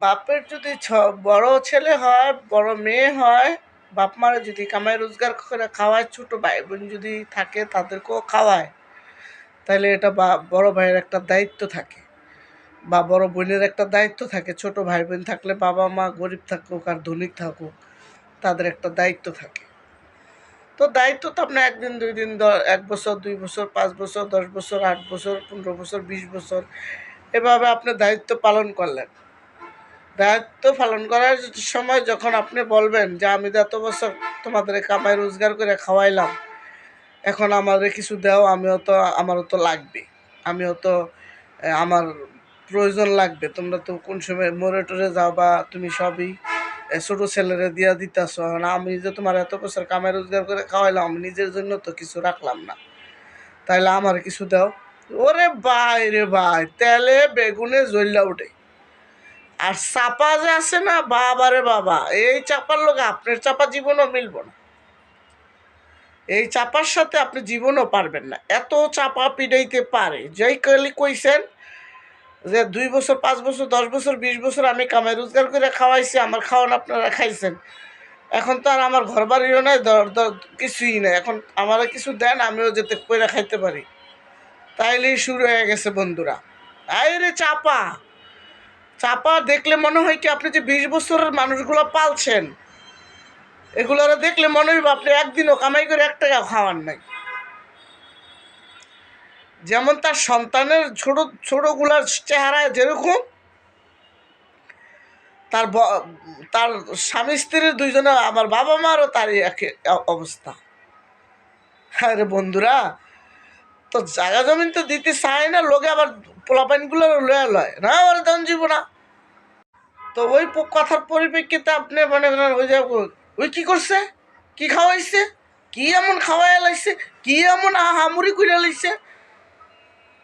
বাপের যদি বড় ছেলে হয়, বড় মেয়ে হয়, বাপ মারা যদি কামাই রোজগার করে খাওয়ায়, ছোট ভাই বোন যদি থাকে তাদেরকেও খাওয়ায়, তাহলে এটা বড় ভাইয়ের একটা দায়িত্ব থাকে বা বড় বোনের একটা দায়িত্ব থাকে। ছোট ভাই বোন থাকলে বাবা মা গরিব থাকুক আর ধনিক থাকুক, তাদের একটা দায়িত্ব থাকে। তো দায়িত্ব তো আপনার একদিন, 2 দিন, 1 বছর, 2 বছর, 5 বছর, 10 বছর, 8 বছর, 15 বছর, 20 বছর, এভাবে আপনি দায়িত্ব পালন করলেন। দায়িত্ব পালন করার সময় যখন আপনি বলবেন যে আমি তো এত বছর তোমাদের কামাই রোজগার করে খাওয়াইলাম, এখন আমাদের কিছু দাও, আমারও তো লাগবে, আমিও তো আমার প্রয়োজন লাগবে। তোমরা তো কোন সময় মরে টরে যাও বা তুমি সবই ছোটো ছেলেরা দিয়া দিতেছ, আমি যে তোমার এত বছর কামাই রোজগার করে খাওয়াইলাম, আমি নিজের জন্য তো কিছু রাখলাম না, তাইলে আমার কিছু দাও। ওরে ভাই রে ভাই, তেলে বেগুনে জ্বললা উঠে। আর চাপা যে আছে না, বাবা রে বাবা, এই চাপার লোক আপনার চাপা জীবনও মিলব না। এই চাপার সাথে আপনি জীবনও পারবেন না, এত চাপা পিড়াইতে পারে। যেই কালি কইছেন যে 2 বছর, 5 বছর, 10 বছর, 20 বছর আমি কামাই রোজগার করে খাওয়াইছি, আমার খাওয়ান আপনারা খাইছেন, এখন তো আর আমার ঘর বাড়িও নাই, কিছুই নাই, এখন আমারা কিছু দেন, আমিও যেতে কইরা খাইতে পারি। তাইলেই শুরু হয়ে গেছে বন্ধুরা। আরে চাপা চাপা দেখলে মনে হয় কি আপনি যে 20 বছরের মানুষগুলো পালছেন, এগুলোরা দেখলে মনে হইব আপনি একদিনও কামাই করে 1 টাকা খাওয়ান নাই। যেমন তার সন্তানের ছোটগুলার চেহারায় যেরকম, তার তার স্বামী স্ত্রীর দুইজনে, আমার বাবা মারও তারই একই অবস্থা। আরে বন্ধুরা, তো জায়গা জমিন তো দিতে চায় না লোকে, আবার পোলাপাইনগুলো লয় না, আমার দাম জীব না। তো ওই কথার পরিপ্রেক্ষিতে আপনি মনে করেন ওই কি করছে, কি খাওয়াইছে, কি এমন খাওয়াই লাইছে, কি এমন হামুড়ি করে লাইছে।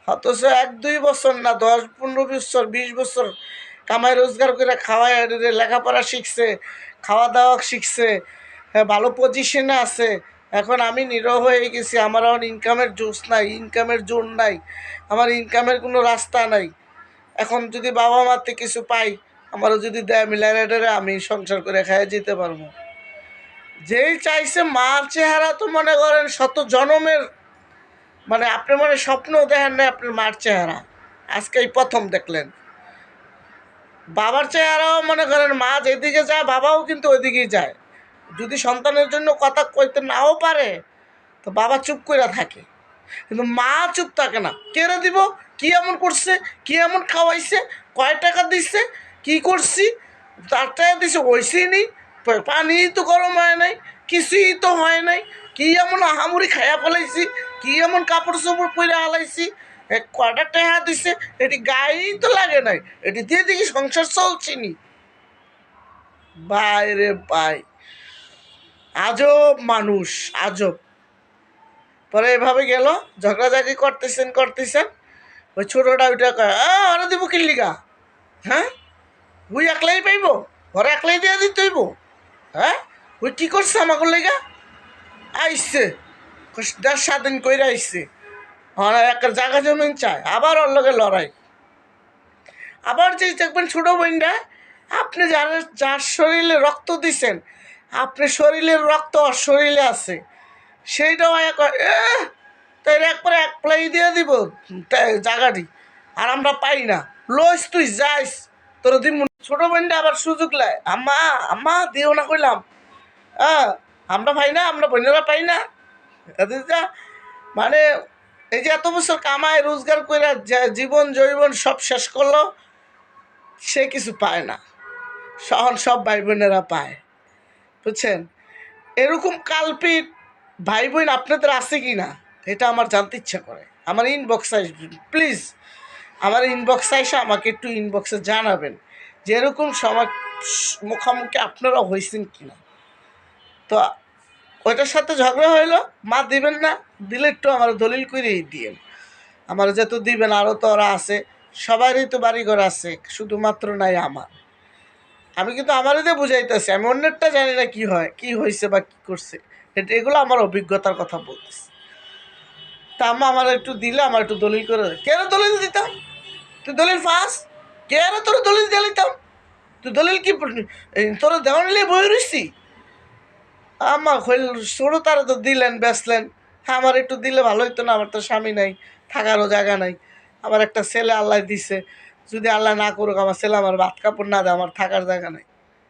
অথচ 1-2 বছর না, 10-15 বছর, 20 বছর কামাই রোজগার করে খাওয়ায়, লেখাপড়া শিখছে, খাওয়া দাওয়া শিখছে, হ্যাঁ, ভালো পজিশনে আছে। এখন আমি নিরহ হয়ে গেছি, আমার এখন ইনকামের জোশ নাই, ইনকামের জোর নাই, আমার ইনকামের কোনো রাস্তা নাই। এখন যদি বাবা মাতে কিছু পাই, আমারও যদি দেয় মিলারে, আমি সংসার করে খাইয়ে যেতে পারবো। যেই চাইছে মার চেহারা তো মনে করেন শত জনমের, মানে আপনি মনে স্বপ্ন দেখেন না আপনার মার চেহারা, আজকেই প্রথম দেখলেন। বাবার চেহারাও মনে করেন, মা যেদিকে যায় বাবাও কিন্তু ওইদিকেই যায়। যদি সন্তানের জন্য কথা কইতে নাও পারে, তো বাবা চুপ করে থাকে, কিন্তু মা চুপ থাকে না। কেড়ে দিব, কি এমন করছে, কি এমন খাওয়াইছে, কয় টাকা দিচ্ছে, কি করছি, তার টাকা দিছে ওইসেই নেই, পানি তো গরম হয় নাই, কিছুই তো হয় নাই, কি এমন আহামুড়ি খাইয়া ফেলাইছি, কি এমন কাপড় চোপড় পরে হালাইছি, কয়টা টাকা দিছে, এটি গায়েই তো লাগে নাই, এটি দিয়ে দেখি সংসার চলছিনি। ভাই রে ভাই, আজব মানুষ, আজব। পরে এভাবে গেল, ঝগড়াঝাগি করতেছেন, ওই ছোটোটা ওইটা কয় আরে দিব কিল্লিগা, হ্যাঁ ওই একলাই পাইব, ঘরে একলাই দিয়ে দিতে হইব, হ্যাঁ ওই কী করছে আমাকে লেগা, আইসছে 10-7 দিন কইরা আইসছে, একটা জায়গা জমিন চায়, আবার ওর লগে লড়াই। আবার যেই দেখবেন ছোটো বোনটা, আপনি যার শরীরে রক্ত দিছেন, আপনি শরীরের রক্ত ওর শরীরে আছে, সেইটাও তাই একবারে এক প্লাই দিয়ে দিব জায়গাটি, আর আমরা পাই না, লইস তুই যাইস, তোর দিন ছোটো বোনটা আবার সুযোগ লাই, আম্মা আম্মা দিও না কইলাম, হ্যাঁ আমরা পাই না, আমরা বোনেরা পাই না। মানে এই যে এত বছর কামায় রোজগার করে জীবন জৈবন সব শেষ করলো, সে কিছু পায় না, সব ভাই বোনেরা পায়, বুঝছেন। এরকম কালপিট ভাই বোন আপনাদের আছে কি না, এটা আমার জানতে ইচ্ছা করে। আমার ইনবক্সে আসবেন প্লিজ, আমার ইনবক্সে এসে আমাকে একটু ইনবক্সে জানাবেন যে এরকম সময় মুখোমুখি আপনারা হয়েছেন কিনা। তো ওইটার সাথে ঝগড়া হইলো, মা দিবেন না, দিলে একটু আমার দলিল করেই দিয়েন, আমার যেহেতু দিবেন, আরও তো ওরা আছে, সবারই তো বাড়িঘর আছে, শুধুমাত্র নাই আমার। আমি কিন্তু আমারই দিয়ে বুঝাইতেছি, আমি অন্যেরটা জানি না কি হয়, কি হয়েছে বা কী করছে, এগুলো আমার অভিজ্ঞতার কথা বলতেছি। তা আম্মা আমার একটু দিলে, আমার একটু দলিল করে, কেন দলিল দিতাম, তুই দলিল ফাঁস, কে আর তোর দলিল দিয়ে দিতাম, তুই দলিল কি তোর দেওয়া নিলে বই রইছি আমার হইল ছোটো তারা তো দিলেন বেচলেন, হ্যাঁ আমার একটু দিলে ভালো হইতো না, আমার তো স্বামী নাই, থাকারও জায়গা নাই, আমার একটা ছেলে আল্লাহ দিছে, যদি আল্লাহ না করুক আমার ছেলে আমার ভাত কাপড় না দেয়, আমার থাকার জায়গা নাই,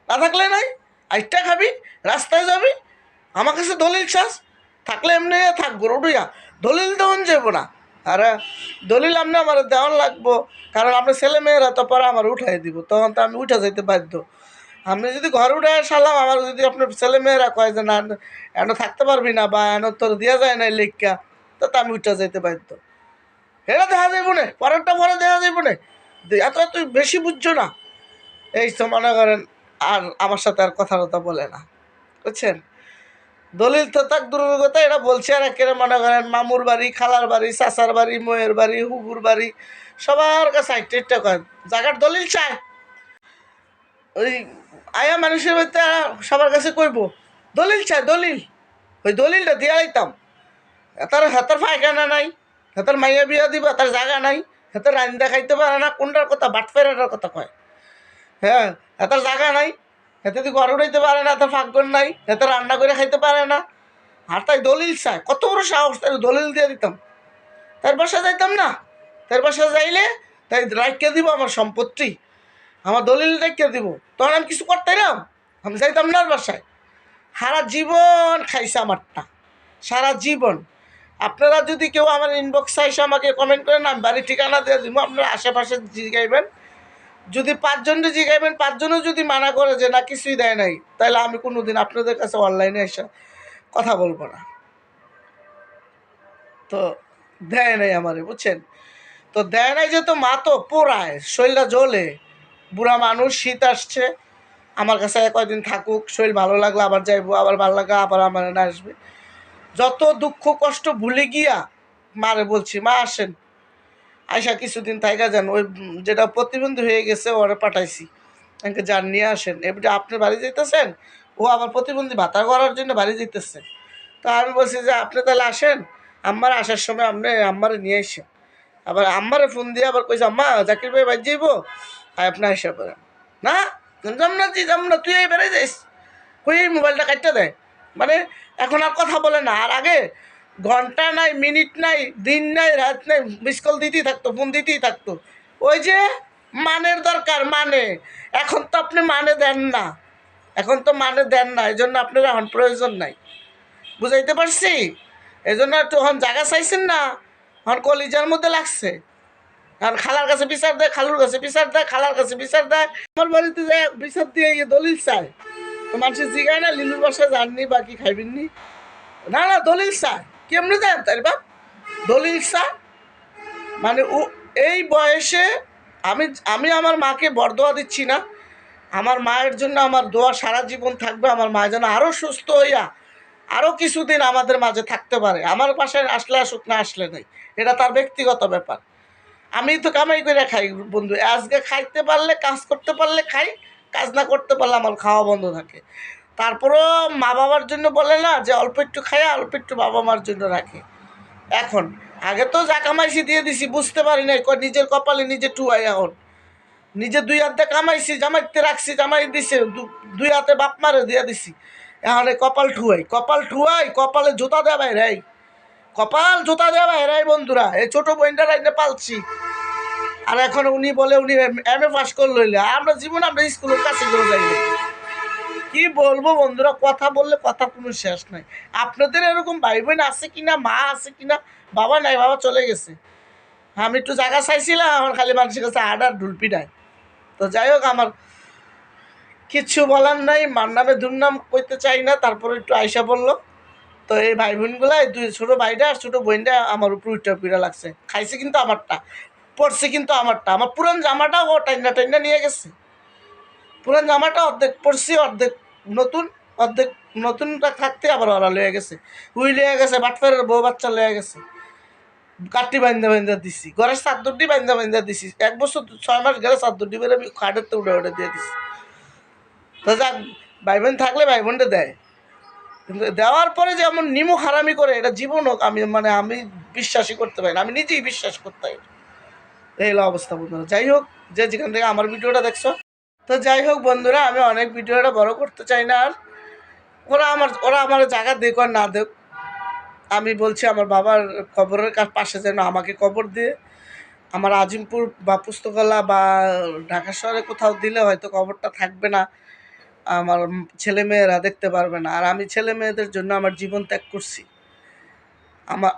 না থাকলে নাই, আইটা খাবি, রাস্তায় যাবি, আমার কাছে দলিল চাস, থাকলে এমনি থাকবো রুডুইয়া, দলিল দেওয়ান যাবো না, আর দলিল আপনি আমার দেওয়ান লাগবো, কারণ আপনার ছেলে মেয়েরা তো পরে আমার উঠাই দিব, তখন তো আমি উঠা যাইতে বাধ্য। আপনি যদি ঘর উঠে সালাম, আমার যদি আপনার ছেলে মেয়েরা কয় যে না এন থাকতে পারবি না বা এন তোর দেওয়া যায় না লেখা, তো আমি উঠা যাইতে বাধ্য। এটা দেখা যাইব না, পরেরটা পরে দেখা যাইব না, এত তুই বেশি বুঝছো না, এই তো মনে করেন আর আমার সাথে আর কথা টথা বলে না, বুঝছেন। দলিল তো তাক দূরের কথা, এটা বলছে আর একেবারে মনে করেন মামুর বাড়ি, খালার বাড়ি, চাচার বাড়ি, ময়ের বাড়ি, হুবুর বাড়ি, সবার কাছে একটা কয় জায়গার দলিল চায়। ওই আয়া মানুষের বাড়িতে সবার কাছে কইব দলিল চায় দলিল, ওই দলিলটা দিয়ে আইতাম, তার হাতের পায়খানা নাই, হাতের মাইয়া বিয়া দিব, তার জায়গা নাই, হাতের রান্দা খাইতে পারে না, কোনটার কথা বাটফেরাটার কথা কয়, হ্যাঁ হাতের জায়গা নাই, হাতে তুই ঘর উঠাইতে পারে না, হাতের ফাঁকগর নাই, হাতে রান্না করে খাইতে পারে না, আর তাই দলিল চায়, কত বড় সাহস, তাই দলিল দিয়ে দিতাম, তার বাসায় যাইতাম না, তার বাসায় যাইলে তাই রাইখে দিব আমার সম্পত্তি, আমার দলিল রেখে দিব, তখন আমি কিছু করতে না, আমি যাইতাম না আর বাসায়, সারা জীবন খাইছে আমারটা, সারা জীবন। আপনারা যদি কেউ আমার ইনবক্সে এসে আমাকে কমেন্ট করেন, আমি বাড়ির ঠিকানা দিয়ে দিব, আপনারা আশেপাশে জিগাইবেন, যদি 5 জনকে জিগাইবেন, 5 জনও যদি মানা করে যে না কিছুই দেয় নাই, তাহলে আমি কোনোদিন আপনাদের কাছে অনলাইনে এসে কথা বলবো না। তো দেয় নাই আমারে, বুঝছেন, তো দেয় নাই যেহেতু মা তো পোড়ায়, শরীরটা জ্বলে, বুড়া মানুষ, শীত আসছে, আমার কাছে কয়দিন থাকুক, শরীর ভালো লাগলে আবার যাইবো, আবার ভালো লাগলে আবার আমার না আসবে, যত দুঃখ কষ্ট ভুলে গিয়া মারে বলছি মা আসেন, আয়সা কিছুদিন থাইকা যান, ওই যেটা প্রতিবন্ধী হয়ে গেছে ওরা পাঠাইছি, আমাকে যান নিয়ে আসেন, এবারে আপনি বাড়ি যেতেছেন, ও আবার প্রতিবন্ধী ভাতা করার জন্য বাড়ি যেতেছে, তো আমি বলছি যে আপনি তাহলে আসেন, আম্মার আসার সময় আপনি আম্মারে নিয়ে আসেন, আবার আম্মারে ফোন দিয়ে আবার কইছে আম্মা জাকির ভাই বাড়ি যাইব, আর আপনি আসা করেন না, যাম না তুই এই বেড়ে যাইস, কই এই মোবাইলটা কাটতে দেয়, মানে এখন আর কথা বলে না, আর আগে ঘন্টা নাই, মিনিট নাই, দিন নাই, রাত নাই, মিস কল দিতেই থাকতো, ফোন দিতেই থাকতো, ওই যে মানের দরকার, মানে এখন তো আপনি মানে দেন না, এখন তো মানে দেন না, এই জন্য আপনার এখন প্রয়োজন নাই, বুঝাইতে পারছি, এই জন্য তখন জায়গা চাইছেন না, এখন কলিজার মধ্যে লাগছে, কারণ খালার কাছে বিচার দেয়, খালুর কাছে বিচার দেয়, খালার কাছে বিচার দেয়, আমার বাড়িতে যায় বিচার দিয়ে গিয়ে দলিল চায়, তো মানুষের জিগায় না লিলুর বাসায় যাননি বা কি খাইবেননি, না না দলিল চায়, কেমনি দেন তাই বাপ, দলিল চায়, মানে ও এই বয়সে আমি আমি আমার মাকে বরদোয়া দিচ্ছি না, আমার মায়ের জন্য আমার দোয়া সারা জীবন থাকবে, আমার মা যেন আরও সুস্থ হইয়া আরও কিছুদিন আমাদের মাঝে থাকতে পারে, আমার বাসায় আসলে আসুক, না আসলে নেই, এটা তার ব্যক্তিগত ব্যাপার, আমি তো কামাই করে খাই বন্ধু, আজকে খাইতে পারলে, কাজ করতে পারলে খাই, কাজ না করতে পারলে আমার খাওয়া বন্ধ থাকে, তারপরও মা বাবার জন্য বলে না যে অল্প একটু খাই, অল্প একটু বাবা মার জন্য রাখে, এখন আগে তো যা কামাইছি দিয়ে দিছি, বুঝতে পারি নাই নিজের কপালে নিজে টুয়াই, এখন নিজে 2 হাতে কামাইছি, জামাইতে রাখছি, জামাই দিছে, 2 হাতে বাপ মারে দিয়ে দিছি, এখন কপাল ঠুয়াই, কপাল ঠুয়াই, কপালে জুতা দেওয়া বাইরে, কপাল জুতা দেওয়া বাইরে বন্ধুরা, এই ছোটো বোনটা লাইনে পালছি, আর এখন উনি বলে উনি এম এ পাস করে লইলে, আমরা জীবন আমরা স্কুলের কাছে করে যাই, কি বলবো বন্ধুরা, কথা বললে কথা কোনো শেষ নাই, আপনাদের এরকম ভাই বোন আছে কিনা, মা আছে কিনা, বাবা নাই, বাবা চলে গেছে, আমি একটু জায়গা চাইছিলাম, আমার খালি মানুষের কাছে আডার ঢুলপি নাই, তো যাই হোক আমার কিচ্ছু বলার নাই, মার নামে দুর্নাম করতে চাই না, তারপরে একটু আয়সা বললো, তো এই ভাই বোনগুলাই 2 ছোটো ভাইটা আর ছোটো বোনটা আমার উপর উঠা পিড়া লাগছে, খাইছে কিন্তু আমারটা, পড়ছে কিন্তু আমারটা, আমার পুরান জামাটাও ও টাইনা টাইনা নিয়ে গেছে, পুরান জামাটা অর্ধেক পড়ছি, অর্ধেক নতুন, অর্ধেক নতুনটা থাকতে আবার ওরা লয়ে গেছে, উই লয়ে গেছে, বাটফারের বউ বাচ্চা লয়ে গেছে, কাঠি বান্ধা বান্ধা দিছি, ঘরের চাদরটি বান্ধা বান্ধা দিছি, 1 বছর 6 মাস গেলে চাদরটি বেড়ে আমি খাটের উঠে উঠে দিয়ে দিছি, তো যাক ভাই বোন থাকলে ভাই বোনটা দেয়, কিন্তু দেওয়ার পরে যে এমন নিমুখ হারামি করে, এটা জীবন হোক আমি মানে আমি বিশ্বাসই করতে পারি না, আমি নিজেই বিশ্বাস করতে পারি, এই হলো অবস্থা বন্ধুরা। যাই হোক, যে যেখান থেকে আমার ভিডিওটা দেখছো, তো যাই হোক বন্ধুরা, আমি অনেক ভিডিওটা বড় করতে চাই না আর। ওরা আমার জায়গা দেখ আর না দেখ, আমি বলছি আমার বাবার কবরের পাশে যেন আমাকে কবর দিয়ে, আমার আজিমপুর বা পুস্তকালয় বা ঢাকা শহরে কোথাও দিলে হয়তো কবরটা থাকবে না, আমার ছেলেমেয়েরা দেখতে পারবে না। আর আমি ছেলে মেয়েদের জন্য আমার জীবন ত্যাগ করছি।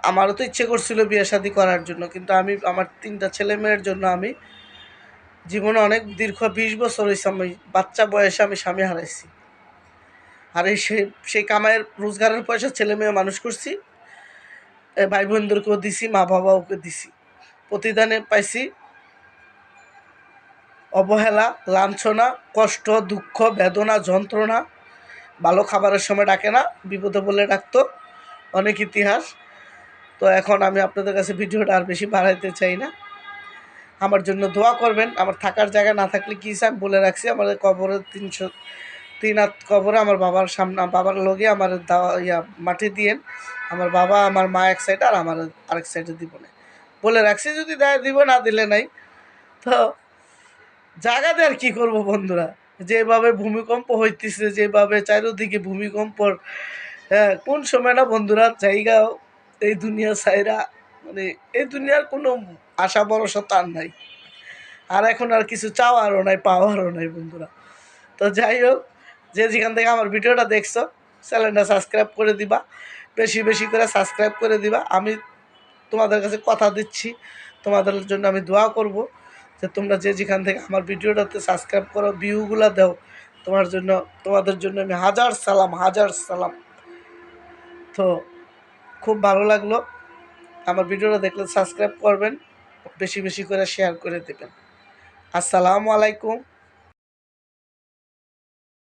আমারও তো ইচ্ছে করছিল বিয়ে শাদী করার জন্য, কিন্তু আমি আমার 3টা ছেলে মেয়ের জন্য আমি জীবনে অনেক দীর্ঘ 20 বছর হয়েছে আমি বাচ্চা বয়সে আমি স্বামী হারাইছি। আর এই সেই কামাইয়ের রোজগারের পয়সা ছেলে মেয়ে মানুষ করছি, ভাই বোনদেরকেও দিছি, মা বাবাওকে দিছি। প্রতিদানে পাইছি অবহেলা, লাঞ্ছনা, কষ্ট, দুঃখ, বেদনা, যন্ত্রণা। ভালো খাবারের সময় ডাকে না, বিপদে বলে ডাকতো, অনেক ইতিহাস। তো এখন আমি আপনাদের কাছে ভিডিওটা আর বেশি বাড়াইতে চাই না। আমার জন্য দোয়া করবেন। আমার থাকার জায়গা না থাকলে কী আমি বলে রাখছি, আমাদের কবরে 3 হাত কবরে আমার বাবার সামনে, বাবার লগে আমার মাটি দিয়েন। আমার বাবা আমার মা এক সাইডে আর আমার আরেক সাইডে দিব না বলে রাখছি। যদি দেয় দিব, না দিলে নাই। তো জায়গাতে আর কী করবো বন্ধুরা, যেভাবে ভূমিকম্প হইতেছে, যেভাবে চারিদিকে ভূমিকম্পর, হ্যাঁ, কোন সময় না বন্ধুরা জায়গা এই দুনিয়া ছাইরা, মানে এই দুনিয়ার কোনো আশা ভরসা তার নাই। আর এখন আর কিছু চাওয়ারও নাই, পাওয়ারও নাই বন্ধুরা। তো যাই হোক, যে যেখান থেকে আমার ভিডিওটা দেখছো, চ্যানেলটা সাবস্ক্রাইব করে দিবা, বেশি বেশি করে সাবস্ক্রাইব করে দিবা। আমি তোমাদের কাছে কথা দিচ্ছি, তোমাদের জন্য আমি দোয়া করব যে তোমরা যে যেখান থেকে আমার ভিডিওটাতে সাবস্ক্রাইব করো, ভিউগুলো দাও, তোমাদের জন্য আমি হাজার সালাম। তো খুব ভালো লাগলো। আমার ভিডিওটা দেখলে সাবস্ক্রাইব করবেন, বেশি বেশি করে শেয়ার করে দেবেন। আসসালামু আলাইকুম।